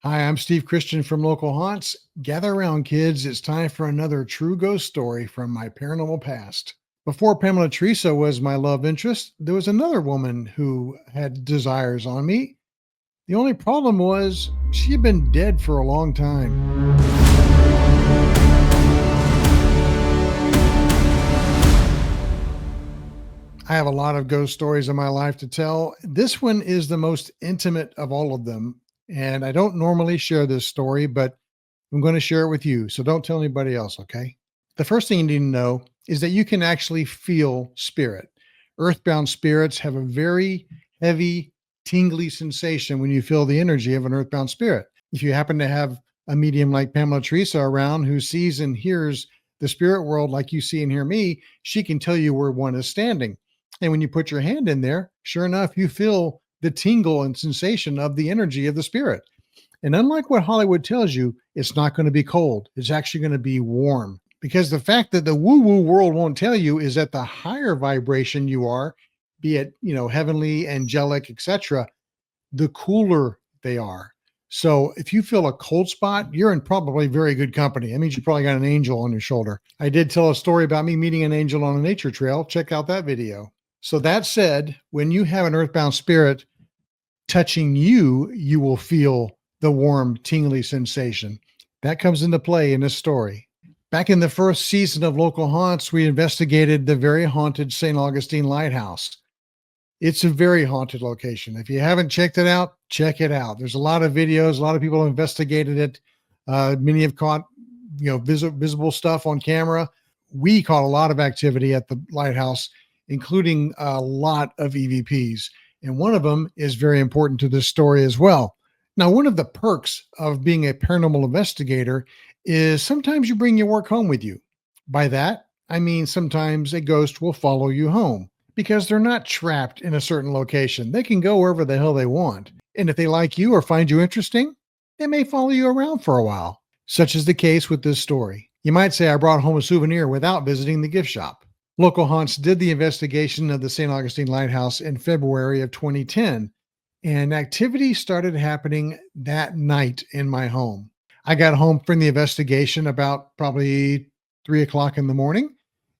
Hi, I'm Steve Christian from Local Haunts. Gather around, kids. It's time for another true ghost story from my paranormal past. Before Pamela Theresa was my love interest, there was another woman who had desires on me. The only problem was she had been dead for a long time. I have a lot of ghost stories in my life to tell. This one is the most intimate of all of them. And I don't normally share this story, but I'm going to share it with you. So don't tell anybody else, okay? The first thing you need to know is that you can actually feel spirit. Earthbound spirits have a very heavy, tingly sensation when you feel the energy of an earthbound spirit. If you happen to have a medium like Pamela Theresa around who sees and hears the spirit world like you see and hear me, she can tell you where one is standing. And when you put your hand in there, sure enough, you feel the tingle and sensation of the energy of the spirit. And unlike what Hollywood tells you, it's not going to be cold. It's actually going to be warm. Because the fact that the woo woo world won't tell you is that the higher vibration you are, be it, heavenly, angelic, etc., the cooler they are. So if you feel a cold spot, you're in probably very good company. That means you probably got an angel on your shoulder. I did tell a story about me meeting an angel on a nature trail. Check out that video. So that said, when you have an earthbound spirit touching you, you will feel the warm, tingly sensation. That comes into play in this story. Back in the first season of Local Haunts, we investigated the very haunted St. Augustine Lighthouse. It's a very haunted location. If you haven't checked it out, check it out. There's a lot of videos. A lot of people have investigated it. Many have caught, visible stuff on camera. We caught a lot of activity at the lighthouse, including a lot of EVPs. And one of them is very important to this story as well. Now, one of the perks of being a paranormal investigator is sometimes you bring your work home with you. By that, I mean sometimes a ghost will follow you home because they're not trapped in a certain location. They can go wherever the hell they want. And if they like you or find you interesting, they may follow you around for a while. Such is the case with this story. You might say I brought home a souvenir without visiting the gift shop. Local Haunts did the investigation of the St. Augustine Lighthouse in February of 2010, and activity started happening that night in my home. I got home from the investigation about probably 3 o'clock in the morning,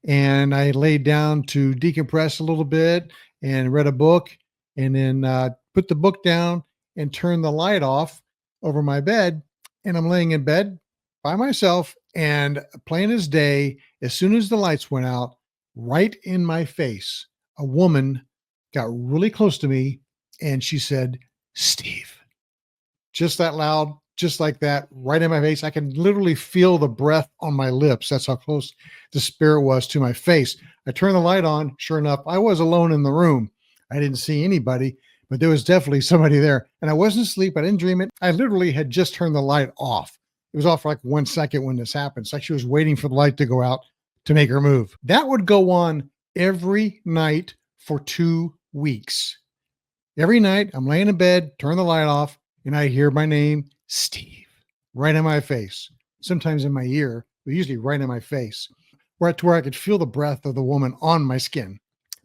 and I laid down to decompress a little bit and read a book, and then put the book down and turned the light off over my bed. And I'm laying in bed by myself, and plain as day, as soon as the lights went out, right in my face, a woman got really close to me and she said, "Steve," just that loud, just like that, right in my face. I can literally feel the breath on my lips. That's how close the spirit was to my face. I turned the light on. Sure enough, I was alone in the room. I didn't see anybody, but there was definitely somebody there. And I wasn't asleep. I didn't dream it. I literally had just turned the light off. It was off for like 1 second when this happened. It's like she was waiting for the light to go out to make her move. That would go on every night for 2 weeks. Every night I'm laying in bed, turn the light off, and I hear my name, Steve, right in my face. Sometimes in my ear, but usually right in my face, right to where I could feel the breath of the woman on my skin.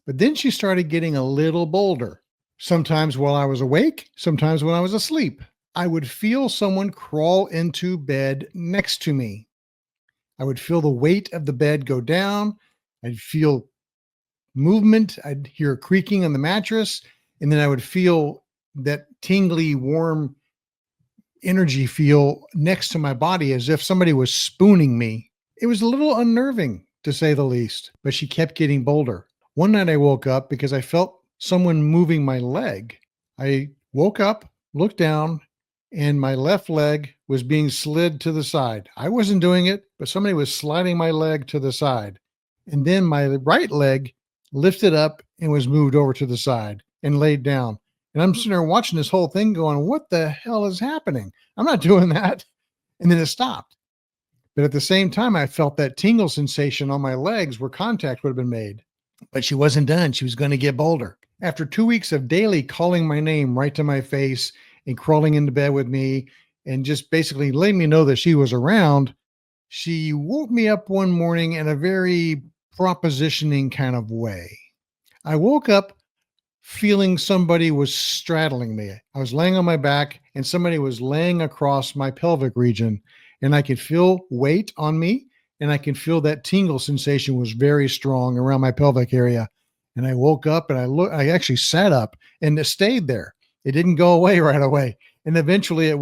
But then she started getting a little bolder. Sometimes while I was awake, sometimes when I was asleep. I would feel someone crawl into bed next to me. I would feel the weight of the bed go down. I'd feel movement. I'd hear a creaking on the mattress. And then I would feel that tingly, warm energy feel next to my body as if somebody was spooning me. It was a little unnerving, to say the least, but she kept getting bolder. One night I woke up because I felt someone moving my leg. I woke up, looked down, and my left leg was being slid to the side. I wasn't doing it, but somebody was sliding my leg to the side. And then my right leg lifted up and was moved over to the side and laid down. And I'm sitting there watching this whole thing going, what the hell is happening? I'm not doing that. And then it stopped. But at the same time, I felt that tingle sensation on my legs where contact would have been made. But she wasn't done. She was going to get bolder. After 2 weeks of daily calling my name right to my face and crawling into bed with me and just basically letting me know that she was around, she woke me up one morning in a very propositioning kind of way. I woke up feeling somebody was straddling me. I was laying on my back and somebody was laying across my pelvic region, and I could feel weight on me, and I could feel that tingle sensation was very strong around my pelvic area. And I woke up and I actually sat up and it stayed there. It didn't go away right away. And eventually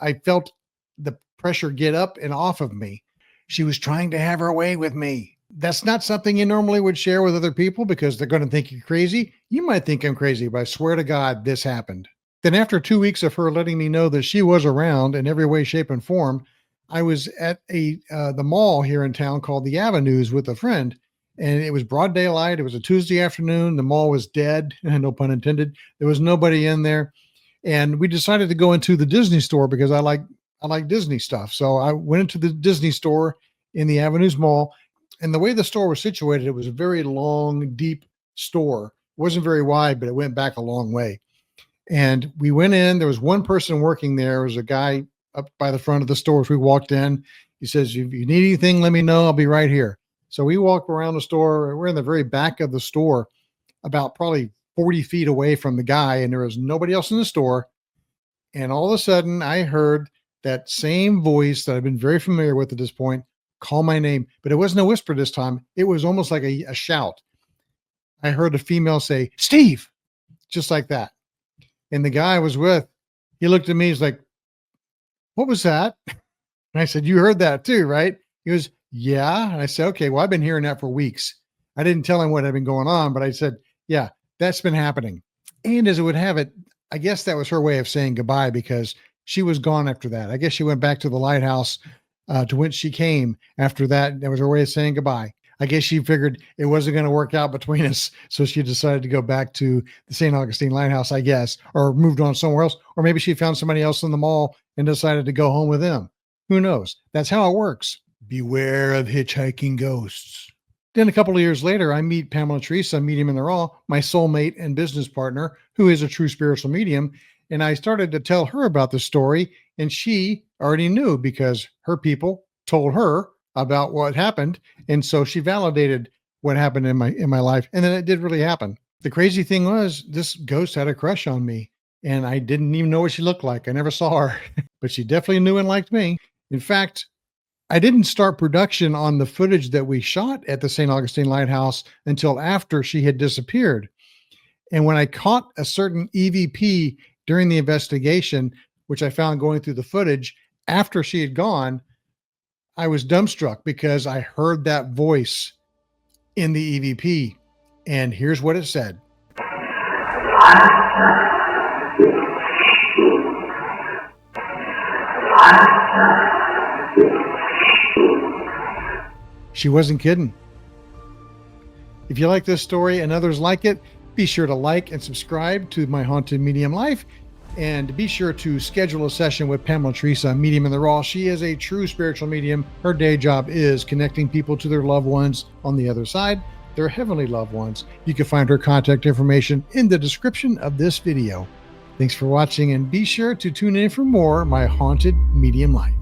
I felt the pressure get up and off of me. She was trying to have her way with me. That's not something you normally would share with other people because they're going to think you're crazy. You might think I'm crazy, but I swear to God, this happened. Then after 2 weeks of her letting me know that she was around in every way, shape, and form, I was at the mall here in town called the Avenues with a friend, and it was broad daylight. It was a Tuesday afternoon. The mall was dead, no pun intended. There was nobody in there, and we decided to go into the Disney store because I like Disney stuff. So I went into the Disney store in the Avenues Mall, and the way the store was situated, it was a very long, deep store. It wasn't very wide, but it went back a long way. And we went in. There was one person working there. There was a guy up by the front of the store. As we walked in, he says, "If you need anything, let me know. I'll be right here." So we walk around the store. We're in the very back of the store, about probably 40 feet away from the guy, and there was nobody else in the store. And all of a sudden, I heard that same voice that I've been very familiar with at this point call my name, but it wasn't a whisper this time. It was almost like a shout. I heard a female say, "Steve," just like that. And the guy I was with, he looked at me. He's like, "What was that?" And I said, "You heard that too, right?" He goes, "Yeah." And I said, "Okay, well, I've been hearing that for weeks." I didn't tell him what had been going on, but I said, "Yeah, that's been happening." And as it would have it, I guess that was her way of saying goodbye because she was gone after that. I guess she went back to the lighthouse to which she came after that. That was her way of saying goodbye. I guess she figured it wasn't going to work out between us. So she decided to go back to the St. Augustine Lighthouse, I guess, or moved on somewhere else. Or maybe she found somebody else in the mall and decided to go home with them. Who knows? That's how it works. Beware of hitchhiking ghosts. Then a couple of years later, I meet Pamela Theresa, Medium in the Raw, my soulmate and business partner, who is a true spiritual medium. And I started to tell her about the story, and she already knew because her people told her about what happened. And so she validated what happened in my life. And then it did really happen. The crazy thing was this ghost had a crush on me, and I didn't even know what she looked like. I never saw her, but she definitely knew and liked me. In fact, I didn't start production on the footage that we shot at the St. Augustine Lighthouse until after she had disappeared. And when I caught a certain EVP during the investigation, which I found going through the footage after she had gone, I was dumbstruck because I heard that voice in the EVP. And here's what it said. She wasn't kidding. If you like this story and others like it, be sure to like and subscribe to my Haunted Medium Life. And be sure to schedule a session with Pamela Theresa, Medium in the Raw. She is a true spiritual medium. Her day job is connecting people to their loved ones on the other side, their heavenly loved ones. You can find her contact information in the description of this video. Thanks for watching, and be sure to tune in for more My Haunted Medium Life.